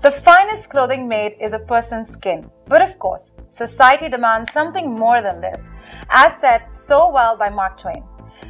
The finest clothing made is a person's skin. But of course, society demands something more than this, as said so well by Mark Twain.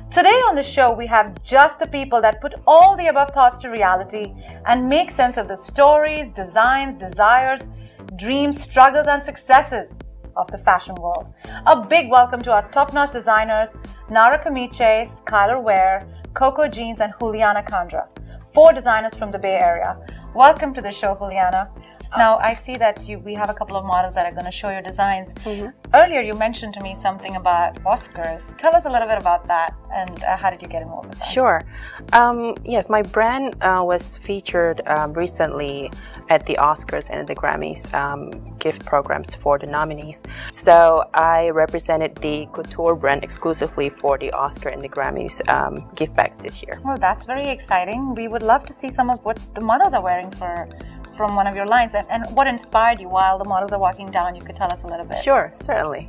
Today on the show, we have just the people that put all the above thoughts to reality and make sense of the stories, designs, desires, dreams, struggles, and successes of the fashion world. A big welcome to our top-notch designers, Nara Camicie, Skylier Wear, Coco Jeans, and Juliana Candra, 4 designers from the Bay Area. Welcome to the show, Juliana. Now, I see that we have a couple of models that are going to show your designs. Earlier, you mentioned to me something about Oscars. Tell us a little bit about that and how did you get involved with that? Sure. Yes, my brand was featured recently at the Oscars and the Grammys gift programs for the nominees. So I represented the couture brand exclusively for the Oscar and the Grammys gift bags this year. Well, that's very exciting. We would love to see some of what the models are wearing from one of your lines and what inspired you while the models are walking down. You could tell us a little bit. Sure, certainly.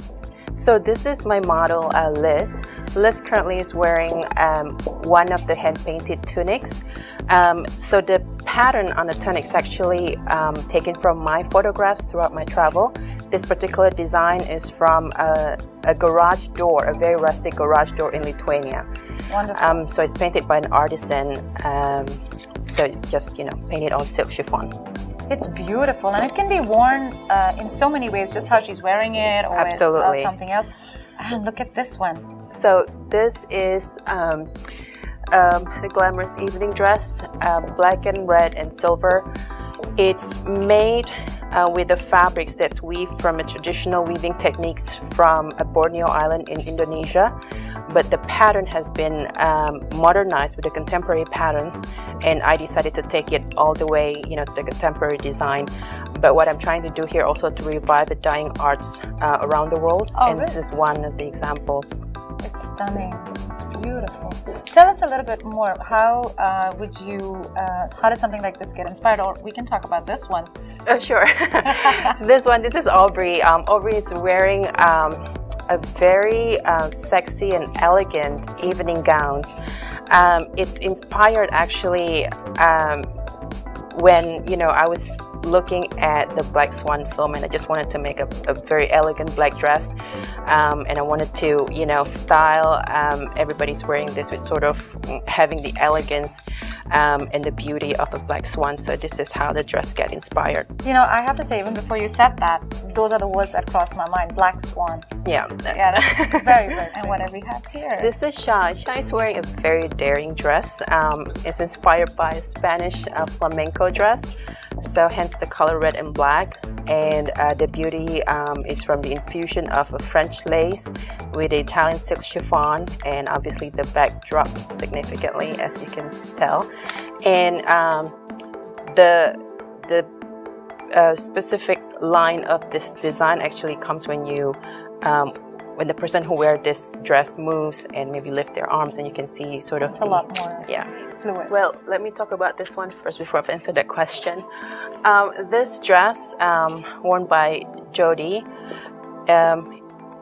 So this is my model, Liz. Liz currently is wearing one of the hand-painted tunics. So the pattern on the tunic is actually taken from my photographs throughout my travel. This particular design is from a garage door, a very rustic garage door in Lithuania. Wonderful. So it's painted by an artisan. So just, painted on silk chiffon. It's beautiful, and it can be worn in so many ways, just how she's wearing it, or Absolutely. With something else. And look at this one. So this is the glamorous evening dress, black and red and silver. It's made with the fabrics that's weaved from a traditional weaving techniques from a Borneo island in Indonesia. But the pattern has been modernized with the contemporary patterns, and I decided to take it all the way, to the contemporary design. But what I'm trying to do here also to revive the dyeing arts around the world, and really? This is one of the examples. It's stunning. It's beautiful. Tell us a little bit more. How did something like this get inspired? Or we can talk about this one. Sure. This is Aubrey. Aubrey is wearing a very sexy and elegant evening gown. It's inspired actually when I was looking at the Black Swan film, and I just wanted to make a very elegant black dress, and I wanted to style everybody's wearing this with sort of having the elegance and the beauty of a black swan. So this is how the dress got inspired. I have to say, even before you said that, those are the words that crossed my mind. Black swan. Yeah, that's very good. And what do we have here? This is Sha. Sha is wearing a very daring dress. It's inspired by a Spanish flamenco dress, so hence the color red and black. And the beauty is from the infusion of a French lace with the Italian silk chiffon, and obviously the back drops significantly, as you can tell. And the specific line of this design actually comes when when the person who wears this dress moves and maybe lift their arms, and you can see sort of it's a lot more fluid. Well, let me talk about this one first before I answer that question. This dress worn by Jody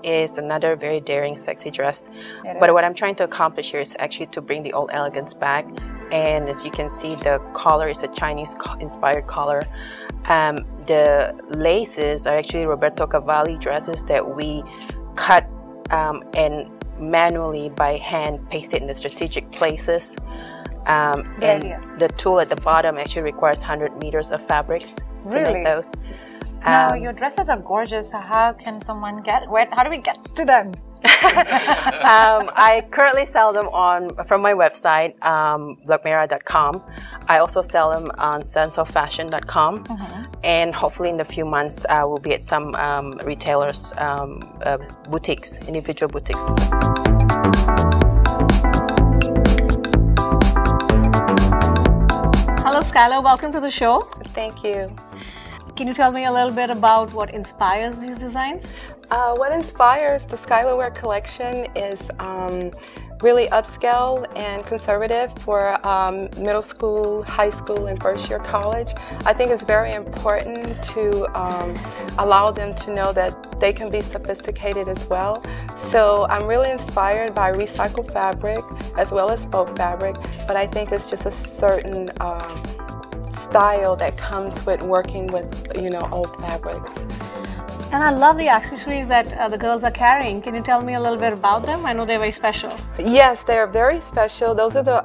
is another very daring, sexy dress. But what I'm trying to accomplish here is actually to bring the old elegance back. And as you can see, the collar is a Chinese-inspired collar. The laces are actually Roberto Cavalli dresses that we cut and manually by hand pasted in the strategic places. And the tool at the bottom actually requires 100 meters of fabrics to make those. Now, your dresses are gorgeous. How can someone how do we get to them? I currently sell them from my website, BlacMéra.com. I also sell them on senseoffashion.com, and hopefully in a few months we'll be at some retailers, boutiques, individual boutiques. Hello Skylier, welcome to the show. Thank you. Can you tell me a little bit about what inspires these designs? What inspires the Skylier Wear collection is really upscale and conservative for middle school, high school, and first-year college. I think it's very important to allow them to know that they can be sophisticated as well. So I'm really inspired by recycled fabric as well as faux fabric, but I think it's just a certain style that comes with working with, you know, old fabrics. And I love the accessories that the girls are carrying. Can you tell me a little bit about them? I know they're very special. Yes, they're very special. Those are the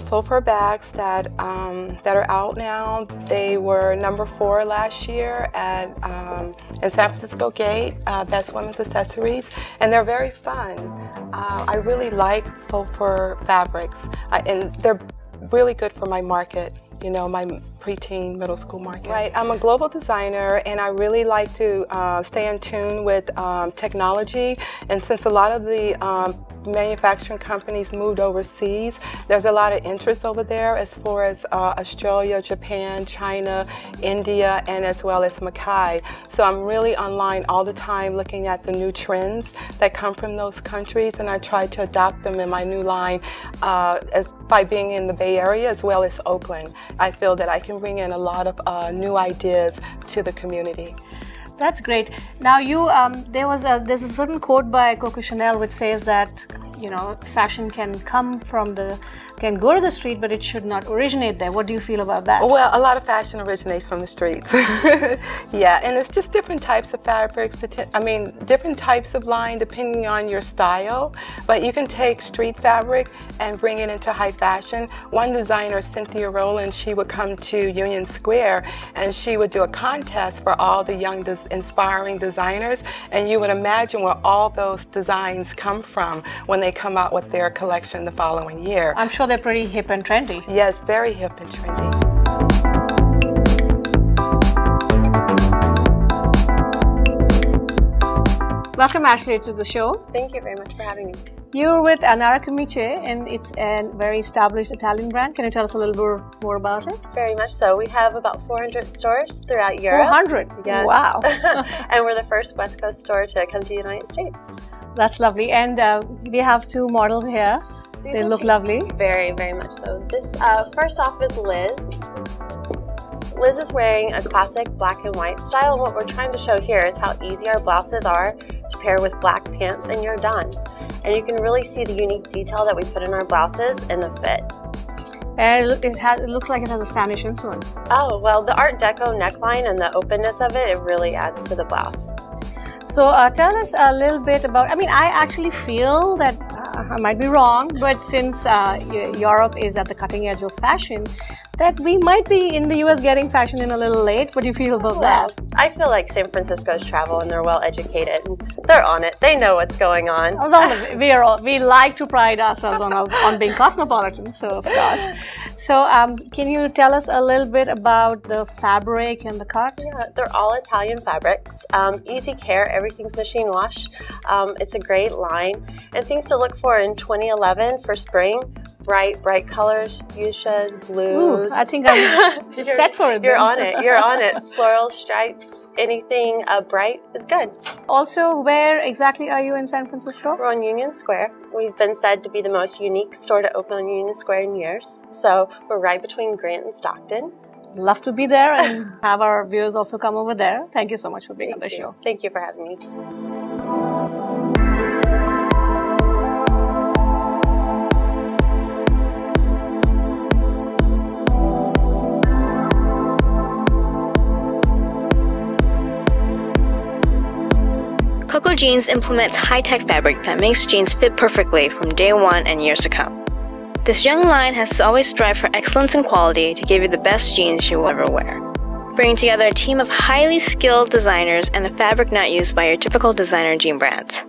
faux fur bags that are out now. They were number 4 last year at in San Francisco Gate, Best Women's Accessories, and they're very fun. I really like faux fur fabrics, and they're really good for my market. You know, my preteen middle school market. Right, I'm a global designer, and I really like to stay in tune with technology. And since a lot of the manufacturing companies moved overseas, there's a lot of interest over there as far as Australia, Japan, China, India, and as well as Mackay. So I'm really online all the time looking at the new trends that come from those countries, and I try to adopt them in my new line by being in the Bay Area as well as Oakland. I feel that I can bring in a lot of new ideas to the community. That's great. Now there's a certain quote by Coco Chanel which says that, you know, fashion can go to the street, but it should not originate there. What do you feel about that? Well, a lot of fashion originates from the streets. Yeah, and it's just different types of fabrics, different types of line depending on your style. But you can take street fabric and bring it into high fashion. One designer, Cynthia Rowland, she would come to Union Square and she would do a contest for all the young inspiring designers, and you would imagine where all those designs come from when they come out with their collection the following year. I'm sure they're pretty hip and trendy. Yes, very hip and trendy. Welcome, Ashley, to the show. Thank you very much for having me. You're with Nara Camicie, and it's a very established Italian brand. Can you tell us a little bit more about it? Very much so. We have about 400 stores throughout Europe. 400? Yes. Wow. And we're the first West Coast store to come to the United States. That's lovely. And we have 2 models here. They look lovely. Very, very much so. This first off is Liz. Liz is wearing a classic black and white style, and what we're trying to show here is how easy our blouses are to pair with black pants, and you're done. And you can really see the unique detail that we put in our blouses and the fit. It looks like it has a Spanish influence. Oh, well, the Art Deco neckline and the openness of it really adds to the blouse. So tell us a little bit about, I actually feel that, I might be wrong, but since Europe is at the cutting edge of fashion, that we might be in the US getting fashion in a little late. What do you feel about that? I feel like San Francisco's travel and they're well educated. They're on it. They know what's going on. Although we like to pride ourselves on being cosmopolitan, so of course. So can you tell us a little bit about the fabric and the cut? Yeah, they're all Italian fabrics. Easy care, everything's machine wash. It's a great line. And things to look for in 2011 for spring. Bright colors, fuchsias, blues. Ooh, I think I'm just set for it. You're on it. You're on it. Floral stripes, anything bright is good. Also, where exactly are you in San Francisco? We're on Union Square. We've been said to be the most unique store to open on Union Square in years. So we're right between Grant and Stockton. Love to be there and have our viewers also come over there. Thank you so much for being on the show. Thank you for having me. Coco Jeans implements high-tech fabric that makes jeans fit perfectly from day one and years to come. This young line has always strived for excellence in quality to give you the best jeans you will ever wear. Bringing together a team of highly skilled designers and a fabric not used by your typical designer jean brands.